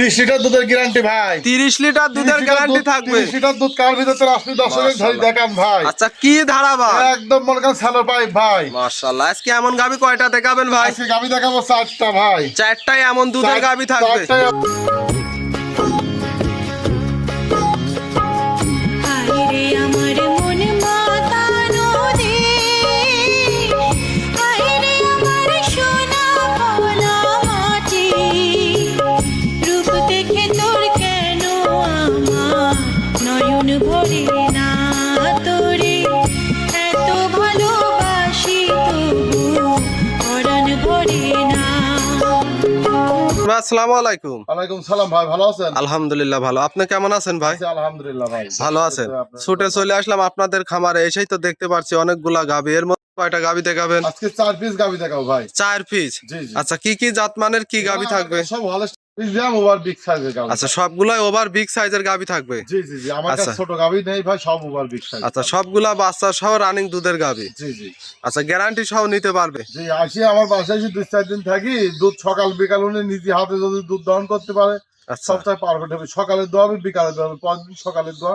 30 litre দুধের guarantee ভাই। 30 litre দুধের গ্যারান্টি থাকবে। 30 লিটার দুধ কার ভিতরে আসলে দর্শকের ধরে দেখান ভাই। আচ্ছা কি ধারা ভাই? একদম মনে করেন স্যালো পাইপ ভাই। মাশাআল্লাহ। আজকে এমন গাবি কয়টা দেখাবেন ভাই? আজকে গাবি দেখাবো 4টা ভাই। 4টাই এমন দুধের গাবি থাকবে। আসসালামু আলাইকুম। ওয়ালাইকুম সালাম ভাই, ভালো আছেন? আলহামদুলিল্লাহ ভালো। আপনি কেমন আছেন ভাই? আলহামদুলিল্লাহ ভাই ভালো আছেন। ছুটে চলে আসলাম আপনাদের খামারে, এসেই তো দেখতে পাচ্ছি অনেকগুলা গাবি। এর মধ্যে কয়টা গাবি দেখাবেন? আজকে 4 পিস গাবি দেখাবো ভাই। 4 পিস। জি জি। আচ্ছা কি কি জাতমানের কি গাবি থাকবে? সব হলস্টিয়ান ওভার বিগ সাইজের গাবি। আচ্ছা সবগুলাই ওভার বিগ সাইজের গাবি থাকবে। জি জি জি, আমার কাছে ছোট গাবি নেই ভাই, সব ওভার বিগ সাইজ। আচ্ছা সবগুলা বাচ্চা সহ রানিং দুধের গাবি। জি জি। আচ্ছা গ্যারান্টি সহ নিতে পারবে? জি, আসি আমার বাসায় এসে 2-4 দিন থাকি, দুধ সকাল বিকাল উনি নিজে হাতে যদি দুধ দহন করতে পারে আচ্ছা সবটাই পারফেক্ট হবে। সকালে দোয়া হবে, বিকালে দোয়া হবে, প্রতিদিন সকালে দোয়া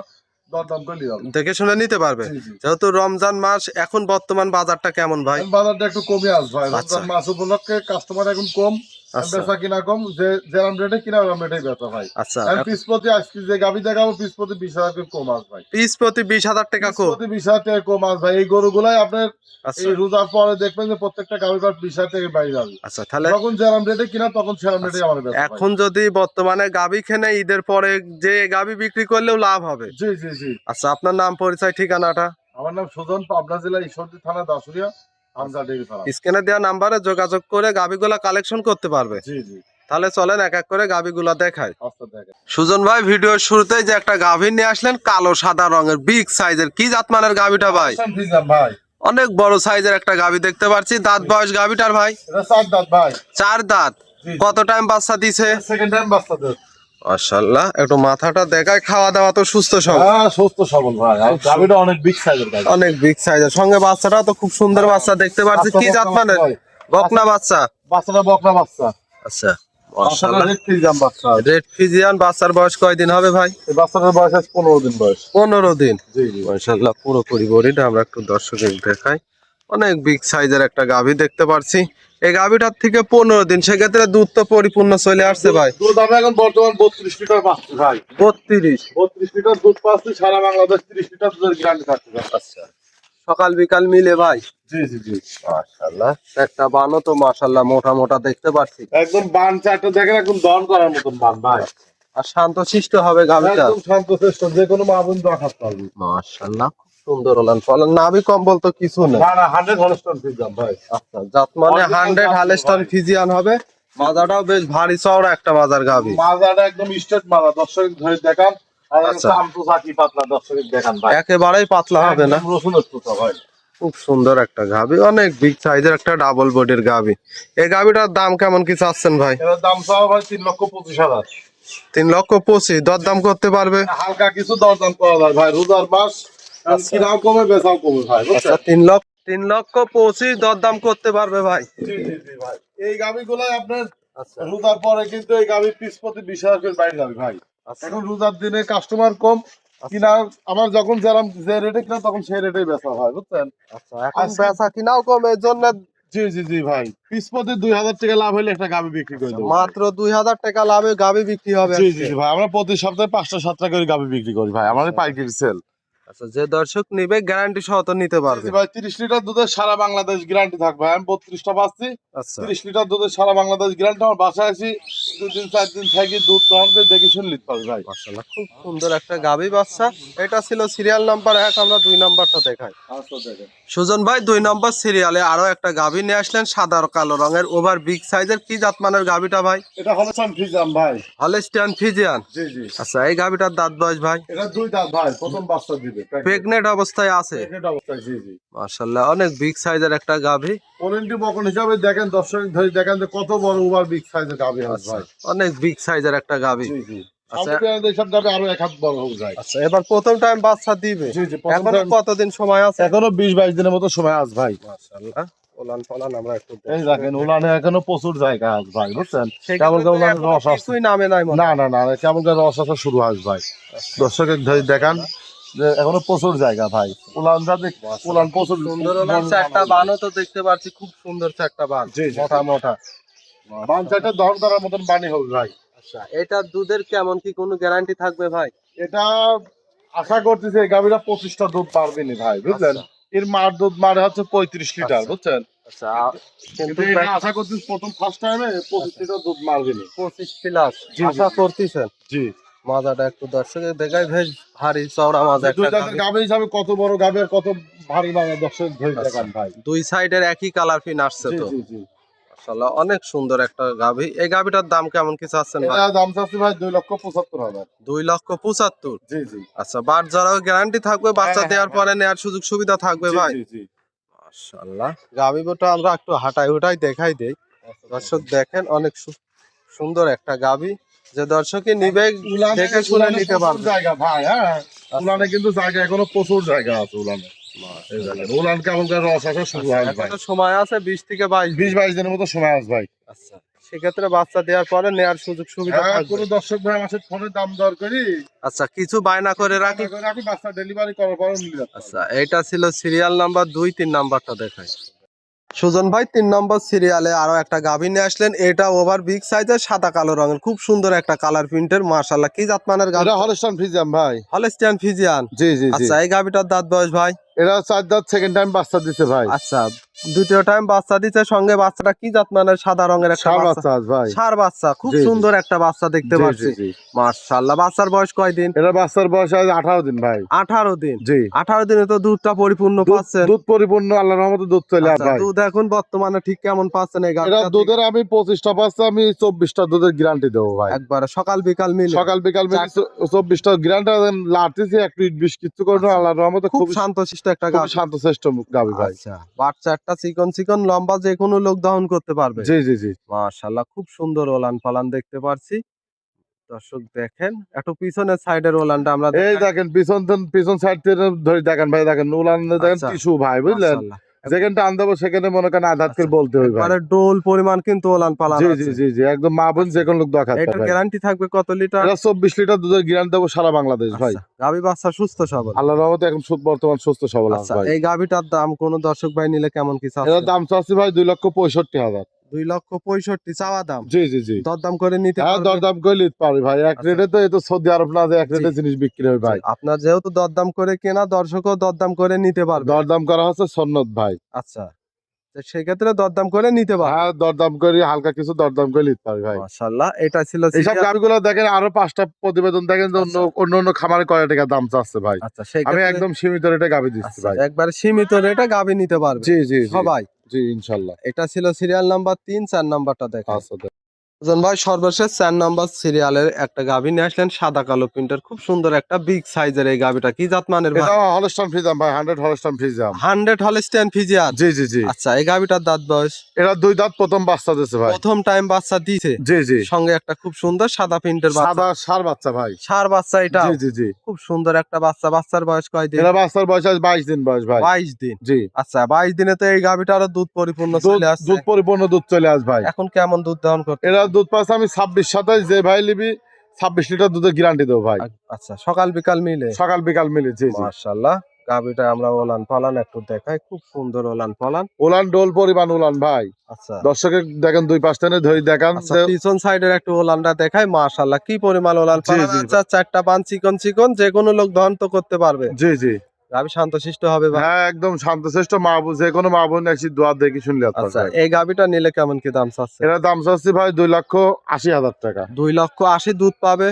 দরদাম করে নিতে হবে। দেখে শুনে নিতে পারবে। জি জি। যেহেতু রমজান মাস, এখন বর্তমান বাজারটা কেমন ভাই? বাজারটা একটু কমে আসবে ভাই, আচ্ছা। রমজান মাস উপলক্ষে কাস্টমার এখন কম, আচ্ছা। বেচা কিনা কম, যে যেরকম রেটে কিনা ওরকম রেটেই বেচা ভাই। আচ্ছা আমি পিস প্রতি আজকে যে গাবি দেখাবো পিস প্রতি 20,000 করে কম আসবে ভাই। পিস প্রতি 20,000 টাকা পিস কম। প্রতি 20,000 টাকা কম আসবে ভাই। এই গরুগুলাই আপনার আচ্ছা এই রোজার পরে দেখবেন যে প্রত্যেকটা গাবি পার 20,000 টাকা বাইরে যাবে। আচ্ছা তাহলে যখন যেরকম রেটে কিনা তখন সেরকম রেটে আমার বেচা ভাই। এখন যদি বর্তমানে গাবি খেনে ঈদের পরে যে গাবি বিক্রি করলেও লাভ হবে। জি জি জি। আচ্ছা আপনার নাম পরিচয় ঠিকানাটা? আমার নাম সুজন, পাবনা জেলা ঈশ্বরদী থানা দাসুরিয়া, হামজা ডেইরি ফার্ম। স্ক্রিনে দেওয়া নাম্বারে যোগাযোগ করে গাবিগুলা কালেকশন করতে পারবে। জি জি। তাহলে চলেন এক এক করে গাবিগুলা দেখাই। আচ্ছা দেখেন। সুজন ভাই ভিডিওর শুরুতেই যে একটা গাভী নিয়ে আসলেন কালো সাদা রঙের বিগ সাইজের, কি জাতমানের গাবিটা ভাই? ভাই অনেক বড় সাইজের একটা গাবি দেখতে পাচ্ছি। দাঁত বয়স গাবিটার ভাই? এটা 4 দাঁত ভাই। 4 দাঁত। জি। কত টাইম বাচ্চা দিছে? সেকেন্ড টাইম বাচ্চা দেব। মাশাআল্লাহ, একটু মাথাটা দেখায়, খাওয়া দাওয়া তো সুস্থ সব? হ্যাঁ সুস্থ সবল ভাই, আর গাবিটা অনেক বিগ সাইজের গাবি। অনেক বিগ সাইজের, সঙ্গে বাচ্চাটাও তো খুব সুন্দর বাচ্চা দেখতে পাচ্ছি। কি জাতমানের? বকনা বাচ্চা? বাচ্চাটা বকনা বাচ্চা। আচ্ছা বাচ্চাটা রেড ফ্রিজিয়ান বাচ্চা। Red Friesian. বাচ্চার বয়স কয়দিন হবে ভাই? এই বাচ্চাটার বয়স আছে 15 দিন বয়স। 15 দিন। জি জি। মাশাআল্লাহ পুরোপুরি বডিটা আমরা একটু দর্শকের দেখাই। অনেক বিগ সাইজের একটা গাভী দেখতে পাচ্ছি। এই গাভীটার থেকে 15 দিন, সেক্ষেত্রে দুধ তো পরিপূর্ণ চলে আসছে ভাই। দুধ আমি এখন বর্তমান 32 লিটার পাচ্ছি ভাই। 32 লিটার দুধ পাচ্ছি, সারা বাংলাদেশ 30 লিটার দুধের গ্যারান্টি থাকছে। আচ্ছা সকাল বিকাল মিলে ভাই? জি জি জি। মাশাআল্লাহ একটা বানও তো মাশাআল্লাহ মোটা মোটা দেখতে পাচ্ছি। একদম বান চারটা দেখেন, একদম দহন করার মতন বান ভাই। আর শান্তশিষ্ট হবে গাভীটা। একদম শান্তশিষ্ট, যে কোনো মা বোন দরকার পারবে। মাশাআল্লাহ খুব সুন্দর হলেন ফলন। নাভি কম্বল তো কিছু নেই। না না, 100 হলস্টন ফ্রিজিয়ান ভাই। আচ্ছা জাত মানে 100 হালেস্টন ফিজিয়ান হবে। মাজাটাও বেশ ভারী চওড়া একটা মাজার গাভী। মাজাটা একদম স্ট্রেট মাজা, দর্শক ধরে দেখান। আর আচ্ছা। চামচু চাকি পাতলা, দর্শক দেখান ভাই। একেবারেই পাতলা হবে না। একদম রসুনের টুকরা ভাই। খুব সুন্দর একটা গাভী, অনেক বিগ সাইজের একটা ডাবল বডির গাভী। এই গাভীটার দাম কেমন কি চাচ্ছেন ভাই? এর দাম চাওয়া ভাই 3,25,000। 3,25,000 দরদাম করতে পারবে? হালকা কিছু দরদাম করা যায় ভাই, রোজার মাস, কিনাও কমে বেচাও কমে ভাই। আচ্ছা 3,25,000 দরদাম করতে পারবে ভাই? জি জি জি ভাই। এই গাভীগুলাই আপনার আচ্ছা রোজার পরে কিন্তু এই গাভী পিস প্রতি 20,000 করে বাইরে যাবে ভাই। এখন রোজার দিনে কাস্টমার কম, কিনা আমার যখন যেরকম যে রেটে কিনা তখন সেই রেটেই বেচা হয়, বুঝছেন? আচ্ছা এখন বেচা কিনাও কম, এর জন্য জি জি জি ভাই। পিস প্রতি 2,000 টাকা লাভ হলে একটা গাভী বিক্রি করে দেবো। মাত্র 2,000 টাকা লাভে গাভী বিক্রি হবে। জি জি জি ভাই, আমরা প্রতি সপ্তাহে 5টা-7টা করে গাভী বিক্রি করি ভাই, আমাদের পাইকারি সেল। আচ্ছা যে দর্শক নিবে গ্যারান্টি সহ তো নিতে পারবে ভাই 30 লিটার দুধের সারা বাংলাদেশ গ্যারান্টি থাকবে। আমি 32টা পাচ্ছি। আচ্ছা 30 লিটার দুধের সারা বাংলাদেশ গ্যারান্টি। আমার বাসায় আসি 2 দিন 4 দিন থাকি, দুধ দহন করে দেখে শুনে নিতে পারবে ভাই। মাশাআল্লাহ খুব সুন্দর একটা গাভী বাচ্চা। এটা ছিল সিরিয়াল নাম্বার 1, আমরা 2 নাম্বারটা দেখাই। আচ্ছা দেখেন। সুজন ভাই 2 নম্বর সিরিয়ালে আরো একটা গাভী নিয়ে আসলেন, সাদা আর কালো রঙের ওভার বিগ সাইজের। কি জাতমানের গাভীটা ভাই? এটা হলস্টাইন ফ্রিজিয়ান ভাই। Holstein Friesian. জি জি। আচ্ছা এই গাভীটার দাঁত বয়স ভাই? এটা 2 দাঁত ভাই, প্রথম বাচ্চা দিবে। প্রেগনেন্ট অবস্থায় আছে। প্রেগনেন্ট অবস্থায়। জি জি। মাশাআল্লাহ অনেক বিগ সাইজের একটা গাভী। ওরেন্টি বকন হিসাবে দেখেন, দর্শক ধরে দেখেন যে কত বড় ওভার বিগ সাইজের গাভী আছে আচ্ছা ভাই। অনেক বিগ সাইজের একটা গাভী। জি জি। আচ্ছা। সামনে এইসব গাভী আরো এক হাত বড় হয়ে যায়। আচ্ছা এবার প্রথম টাইম বাচ্চা দিবে। জি জি, প্রথম এখনো time- কতদিন সময় আছে? এখনো 20-22 দিনের মতো সময় আছে ভাই। মাশাআল্লাহ ওলান পালান আমরা একটু এই দেখেন উলানে এখনো প্রচুর জায়গা আছে ভাই, বুঝছেন? সেক্ষেত্রে কেবল তো উলানের এখনো রস আছে। কিছুই নামে নাই মনে না না না, কেবল রস আসা শুরু হয় ভাই। দর্শকের ধরে দেখান যে এখনো প্রচুর জায়গা ভাই। উলানটা দেখ, উলান প্রচুর সুন্দর ওলান। চারটা বানও তো দেখতে পাচ্ছি, খুব সুন্দর চারটা বান, জি, জি। মোটা মোটা। বান চারটা দহন করার মতন বানি হবে ভাই। আচ্ছা, এটা দুধের কেমন কি কোনো গ্যারান্টি থাকবে ভাই? এটা আশা করতেছি এই গাভীরা 25টা দুধ পারবে না ভাই, বুঝলেন? এর মার দুধ মারে হচ্ছে 35 লিটার, আচ্ছা। বুঝছেন? আচ্ছা, কিন্তু এটা আশা করতেছি প্রথম ফার্স্ট টাইমে 25 লিটার দুধ মারবে না। 25 প্লাস জি, আশা করতেছেন? জি। মাজাটা একটু দর্শকের দেখাই, বেশ ভারী চওড়া মাজা দুই একটা দাঁতের গাভী। গাভী হিসাবে কত বড় গাভী আর কত ভারী লাগা দর্শক ধরে দেখান ভাই। দুই সাইডের একই কালার পিন আসছে জি তো, জি জি। মাশাআল্লাহ অনেক সুন্দর একটা গাভী। এই গাভীটার দাম কেমন কি চাচ্ছেন ভাই? এটা দাম চাচ্ছি ভাই 2,75,000। 2,75,000। জি জি। আচ্ছা, বাট জরাও গ্যারান্টি থাকবে, বাচ্চা হ্যাঁ, দেওয়ার হ্যাঁ, পরে নেওয়ার সুযোগ সুবিধা থাকবে জি ভাই? জি জি। মাশাআল্লাহ, গাভীটা আমরা একটু হাঁটাই হুটাই দেখাই দেই। দর্শক দেখেন, অনেক সুন্দর একটা গাভী, যে দর্শকই নিবে উলানে দেখে শুনে নিতে প্রচুর পারবে। জায়গা ভাই, হ্যাঁ। উলানে কিন্তু জায়গা এখনো প্রচুর জায়গা আছে উলানে। এই দেখেন, উলান কেমন করে রস আসা শুরু হয় ভাই। এখনো সময় আছে 20 থেকে 22 দিন। 20-22 দিনের মতো সময় আছে ভাই। আচ্ছা, সেক্ষেত্রে বাচ্চা দেওয়ার পরে নেওয়ার সুযোগ সুবিধা হ্যাঁ, থাকবে। কোনো দর্শক ভাই আমার সাথে ফোনে দাম দর করি, আচ্ছা, কিছু বায়না করে রাখি। আমি বাচ্চা ডেলিভারি করার পরে নিয়ে যাচ্ছি। আচ্ছা, এইটা ছিল সিরিয়াল নাম্বার 2, 3 নাম্বারটা দেখাই। সুজন ভাই 3 নম্বর সিরিয়ালে আরো একটা গাভী নিয়ে আসলেন। এটা ওভার বিগ সাইজের, সাদা কালো রঙের, খুব সুন্দর একটা কালার প্রিন্টের, মাশাআল্লাহ। কি জাতমানের গাভী? এটা হলস্টাইন ফ্রিজিয়ান ভাই। Holstein Friesian. জি জি জি। আচ্ছা, এই গাভীটার দাঁত বয়স ভাই? এটা 4 দাঁত, সেকেন্ড টাইম বাচ্চা দিছে ভাই। আচ্ছা, দ্বিতীয় টাইম বাচ্চা দিচ্ছে, সঙ্গে বাচ্চাটা কি জাতমানের? সাদা রঙের একটা ষাঁড় বাচ্চা। বাচ্চা আছে ভাই। ষাঁড় বাচ্চা, খুব জি, জি। সুন্দর একটা বাচ্চা দেখতে জি, পাচ্ছি। জি, জি। মাশাআল্লাহ, বাচ্চার বয়স কয়দিন? এটা বাচ্চার বয়স আজ 18 দিন ভাই। 18 দিন। জি। 18 দিনে তো দুধটা পরিপূর্ণ দুধ পাচ্ছেন। দুধ পরিপূর্ণ, আল্লাহর রহমতে দুধ চলে আচ্ছা, ভাই। দুধ এখন বর্তমানে ঠিক কেমন পাচ্ছেন এই এটা গাভীটা? দুধের আমি 25টা পাচ্ছি, আমি 24টা দুধের গ্যারান্টি দেবো ভাই। একবারে সকাল বিকাল মিলে সকাল বিকাল মিলে 24টা গ্যারান্টি লাড়তেছি, একটু ইট বিশ কিচ্ছু করে না, আল্লাহর রহমতে খুব খুব শান্তশিষ্ট একটা খুব গাভী। শান্তশিষ্ট গাভী ভাই। আচ্ছা, বাচ্চা একটা চিকন চিকন লম্বা, যে কোনো লোক দহন করতে পারবে। জি জি জি। মাশাআল্লাহ, খুব সুন্দর ওলান পালান দেখতে পারছি। দর্শক দেখেন, একটু পিছনের সাইডের ওলানটা আমরা এই দেখাই। দেখেন পিছন সাইড থেকে ধরে দেখেন ভাই, দেখেন উলান দেখেন আচ্ছা, টিস্যু ভাই, বুঝলেন? মাশাআল্লাহ। যেখানটা আন দেবো সেখানে মনে করেন আধাত করে আচ্ছা, বলতে হবে ভাই। একবারে ডোল পরিমাণ কিন্তু ওলান পালান জি জি আছে। জি জি, একদম মা বোন যে কোনো লোক দেখাতে এটার ভাই। গ্যারান্টি থাকবে কত লিটার? এটা 24 লিটার দুধের গ্যারান্টি দেবো সারা বাংলাদেশ ভাই। আচ্ছা, গাভী বাচ্চা সুস্থ সবল। আল্লাহর রহমতে এখন বর্তমান সুস্থ সবল আছে আচ্ছা, ভাই। এই গাভীটার দাম কোন দর্শক ভাই নিলে কেমন কি এটার চাচ্ছেন? দাম চাচ্ছি ভাই 2,65,000। 2,65,000 চাওয়া দাম। জি জি জি। দরদাম করে নিতে হ্যাঁ, পারবে? দরদাম করে নিতে পারবে ভাই। এক আচ্ছা। রেটে তো এ তো সৌদি আরব না যে এক রেটে জি। জিনিস বিক্রি হবে ভাই। আপনার যেহেতু দরদাম করে কেনা, দর্শকও দরদাম করে নিতে পারবে। দরদাম করা হচ্ছে সন্ন্যত ভাই। আচ্ছা, তো সেক্ষেত্রে দরদাম করে নিতে পারবে। হ্যাঁ, দরদাম করে হালকা কিছু দরদাম করে নিতে পারবে ভাই। মাশাআল্লাহ, এটা ছিল এইসব সিরিয়াল। গাভিগুলো দেখেন, আরো 5টা প্রতিবেদন দেখেন যে আচ্ছা। অন্য খামারে কয় টাকা দাম চাচ্ছে ভাই। আচ্ছা, আমি সেক্ষেত্রে একদম সীমিত রেটে গাভি দিচ্ছি আচ্ছা, ভাই। একবারে সীমিত রেটে গাভী নিতে পারবে জি জি জি। সবাই। জি ইনশাআল্লাহ। এটা ছিল সিরিয়াল নাম্বার 3, 4 নাম্বারটা দেখেন। আচ্ছা দেখ। সুজন ভাই সর্বশেষ 4 নাম্বার সিরিয়ালের একটা গাভী নিয়ে আসলেন, সাদা কালো প্রিন্টের, খুব সুন্দর একটা বিগ সাইজের। এই গাভীটা কি জাতমানের ভাই? এটা হলস্টাইন ফ্রিজিয়ান ভাই, 100 হলস্টাইন ফ্রিজিয়ান। 100 Holstein Friesian. জি জি জি। আচ্ছা, এই গাভীটার দাঁত বয়স? এটা 2 দাঁত, প্রথম বাচ্চা দিছে ভাই। প্রথম টাইম বাচ্চা দিছে। জি জি। সঙ্গে একটা খুব সুন্দর সাদা প্রিন্টের বাচ্চা। সাদা ষাঁড় বাচ্চা ভাই। ষাঁড় বাচ্চা এটা। জি জি জি। খুব সুন্দর একটা বাচ্চা। বাচ্চার বয়স কয়দিন? এটা বাচ্চার বয়স আজ 22 দিন বয়স ভাই। 22 দিন। জি। আচ্ছা, 22 দিনে তো এই গাভীটারও দুধ পরিপূর্ণ দুধ চলে আসছে। দুধ পরিপূর্ণ দুধ চলে আস ভাই। এখন কেমন দুধ দহন করতে? এরা দুধ পাচ্ছে আমি 26-27, যে ভাই নিবি 26 লিটার দুধের গ্যারান্টি দেবো ভাই। আচ্ছা, সকাল বিকাল মিলে। সকাল বিকাল মিলে। জি জি। মাশাআল্লাহ, গাভীটা আমরা ওলান পালান একটু দেখাই, খুব সুন্দর ওলান পালান। উলান ডোল পরিমাণ উলান ভাই। আচ্ছা দর্শকের দেখেন দুই পাশ থেকে ধরে দেখান আচ্ছা, যে পিছন সাইডের একটু ওলানটা দেখাই। মাশাআল্লাহ, কি পরিমাণ ওলান জি, পালান। জি। আচ্ছা, 4টা বান চিকন চিকন, যে কোনো লোক দহন তো করতে পারবে। জি জি। গাভী শান্তশিষ্ট হবে ভাই। হ্যাঁ, একদম শান্তশিষ্ট মা বোন, যে কোনো মা বোন এসে দোয়া দেখি শুনলে আচ্ছা, এই গাভীটা নিলে কেমন কি দাম চাচ্ছে? এরা দাম চাচ্ছি ভাই 2,80,000 টাকা। 2,80,000 দুধ পাবে।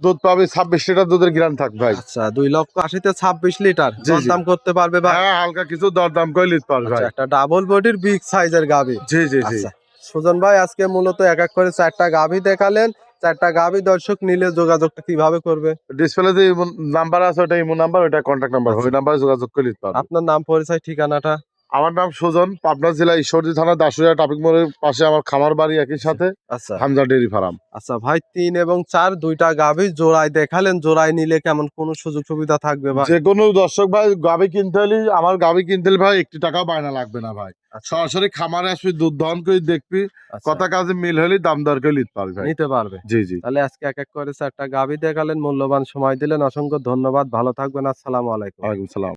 দুধ পাবে 26 লিটার দুধের গ্যারান্টি থাকবে ভাই। আচ্ছা, 2,80,000 তে 26 লিটার জি, জি। দাম করতে পারবে ভাই। হ্যাঁ, হালকা কিছু দরদাম করে নিতে পারবে আচ্ছা, ভাই। একটা ডাবল বডির বিগ সাইজের গাভী। জি জি জি। আচ্ছা, সুজন ভাই আজকে মূলত এক এক করে 4টা গাভী দেখালেন। 4টা গাভী দর্শক নিলে যোগাযোগটা কিভাবে করবে? ডিসপ্লে যে নাম্বার আছে ওটা ইমো নাম্বার, ওটা কন্ট্যাক্ট নাম্বার, ওই নাম্বারে যোগাযোগ করে নিতে পারবে। আপনার নাম, পরিচয়, ঠিকানাটা? আমার নাম সুজন, পাবনা জেলা ঈশ্বরদী থানা দাসুরিয়া ট্রাফিক মোড়ের পাশে আমার খামার বাড়ি, একই সাথে আচ্ছা হামজা ডেইরি ফার্ম। আচ্ছা ভাই, 3 এবং 4 দুইটা গাভী জোড়ায় দেখালেন, জোড়ায় নিলে কেমন কোন সুযোগ সুবিধা থাকবে ভাই? যে কোনো দর্শক ভাই গাভী কিনতে হলে, আমার গাভী কিনতে হলে ভাই 1 টাকাও বায়না লাগবে না ভাই। আচ্ছা, সরাসরি খামারে আসবি, দুধ দহন করে দেখবি, আচ্ছা, কথা কাজে মিল হলে দাম দর করে নিতে পারবি ভাই। নিতে পারবে। জি জি। তাহলে আজকে এক এক করে 4টা গাভী দেখালেন, মূল্যবান সময় দিলেন, অসংখ্য ধন্যবাদ। ভালো থাকবেন, আসসালামু আলাইকুম। ওয়ালাইকুম সালাম।